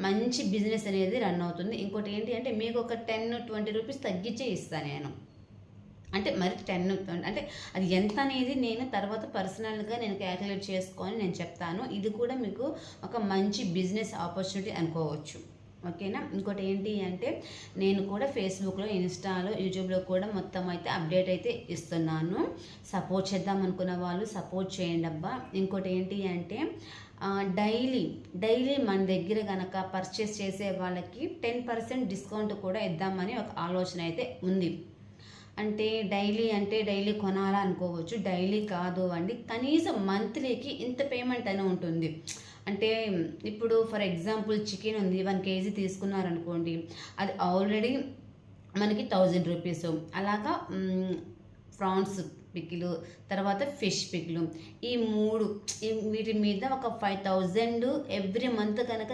మంచి బిజినెస్ అనేది రన్ అవుతుంది. ఇంకోటి ఏంటి అంటే మీకు ఒక 10-20 రూపీస్ తగ్గించే ఇస్తాను నేను. అంటే మరి 10 అంటే అది ఎంత అనేది నేను తర్వాత పర్సనల్గా నేను క్యాలిక్యులేట్ చేసుకొని నేను చెప్తాను. ఇది కూడా మీకు ఒక మంచి బిజినెస్ ఆపర్చునిటీ అనుకోవచ్చు. ఓకేనా. ఇంకోటి ఏంటి అంటే నేను కూడా ఫేస్బుక్లో, ఇన్స్టాలో, యూట్యూబ్లో కూడా మొత్తం అయితే అప్డేట్ అయితే ఇస్తున్నాను. సపోర్ట్ చేద్దాం అనుకున్న వాళ్ళు సపోర్ట్ చేయండి అబ్బా. ఇంకోటి ఏంటి అంటే డైలీ మన దగ్గర కనుక పర్చేస్ చేసే వాళ్ళకి 10% డిస్కౌంట్ కూడా ఇద్దామని ఒక ఆలోచన అయితే ఉంది. అంటే డైలీ కొనాలా అనుకోవచ్చు. డైలీ కాదు అండి, కనీసం మంత్లీకి ఇంత పేమెంట్ అని ఉంటుంది. అంటే ఇప్పుడు ఫర్ ఎగ్జాంపుల్ చికెన్ ఉంది, 1 కేజీ తీసుకున్నారనుకోండి, అది ఆల్రెడీ మనకి 1000 రూపీస్. అలాగా ప్రాన్స్ పికిలు, తర్వాత ఫిష్ పికిలు, ఈ 3 వీటి మీద ఒక 5000 ఎవ్రీ మంత్ కనుక